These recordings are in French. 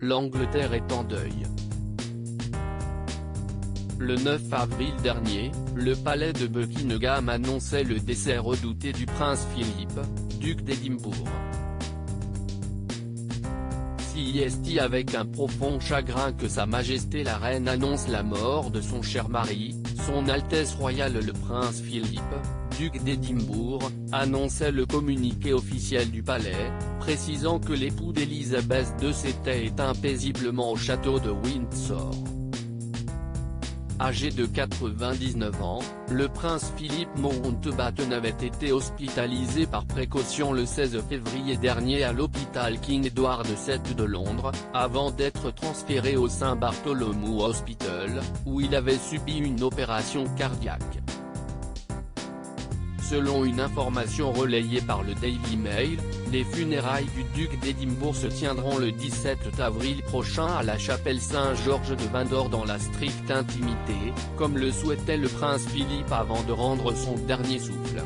L'Angleterre est en deuil. Le 9 avril dernier, le palais de Buckingham annonçait le décès redouté du prince Philippe, duc d'Édimbourg. C'est avec un profond chagrin que Sa Majesté la Reine annonce la mort de son cher mari, Son Altesse Royale le Prince Philippe, duc d'Édimbourg, annonçait le communiqué officiel du palais, précisant que l'époux d'Élisabeth II s'était éteint paisiblement au château de Windsor. Âgé de 99 ans, le prince Philippe Mountbatten avait été hospitalisé par précaution le 16 février dernier à l'hôpital King Edward VII de Londres, avant d'être transféré au St Bartholomew Hospital, où il avait subi une opération cardiaque. Selon une information relayée par le Daily Mail, les funérailles du duc d'Édimbourg se tiendront le 17 avril prochain à la chapelle Saint-Georges de Windsor dans la stricte intimité, comme le souhaitait le prince Philippe avant de rendre son dernier souffle.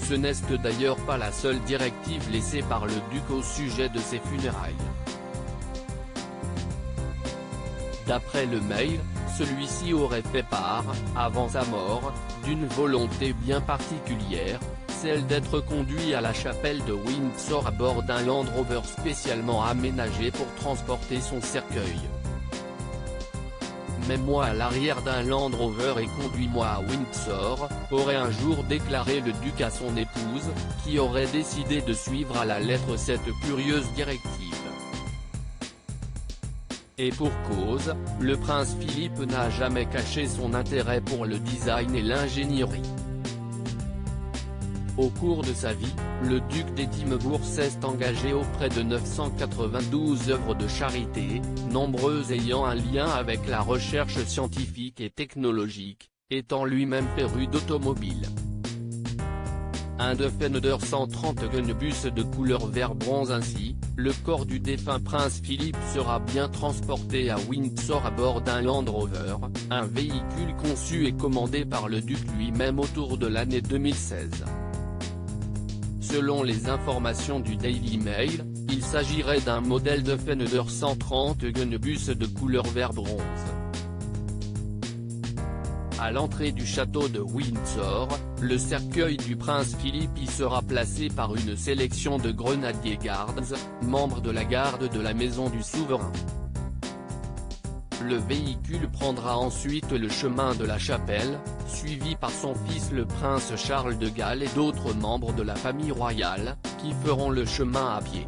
Ce n'est d'ailleurs pas la seule directive laissée par le duc au sujet de ses funérailles. D'après le Mail, celui-ci aurait fait part, avant sa mort, d'une volonté bien particulière, celle d'être conduit à la chapelle de Windsor à bord d'un Land Rover spécialement aménagé pour transporter son cercueil. « Mets-moi à l'arrière d'un Land Rover et conduis-moi à Windsor », aurait un jour déclaré le duc à son épouse, qui aurait décidé de suivre à la lettre cette curieuse directive. Et pour cause, le prince Philippe n'a jamais caché son intérêt pour le design et l'ingénierie. Au cours de sa vie, le duc d'Édimbourg s'est engagé auprès de 992 œuvres de charité, nombreuses ayant un lien avec la recherche scientifique et technologique, étant lui-même féru d'automobile. Un Defender 130 gun-bus de couleur vert bronze ainsi, le corps du défunt prince Philippe sera bien transporté à Windsor à bord d'un Land Rover, un véhicule conçu et commandé par le duc lui-même autour de l'année 2016. Selon les informations du Daily Mail, il s'agirait d'un modèle Defender 130 gun-bus de couleur vert bronze. À l'entrée du château de Windsor, le cercueil du prince Philippe y sera placé par une sélection de Grenadier Guards, membres de la garde de la maison du souverain. Le véhicule prendra ensuite le chemin de la chapelle, suivi par son fils le prince Charles de Galles et d'autres membres de la famille royale, qui feront le chemin à pied.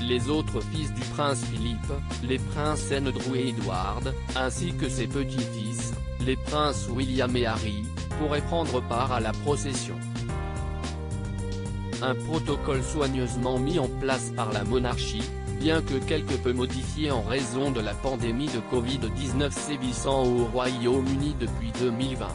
Les autres fils du prince Philippe, les princes Andrew et Edward, ainsi que ses petits-fils, les princes William et Harry, pourraient prendre part à la procession. Un protocole soigneusement mis en place par la monarchie, bien que quelque peu modifié en raison de la pandémie de Covid-19 sévissant au Royaume-Uni depuis 2020.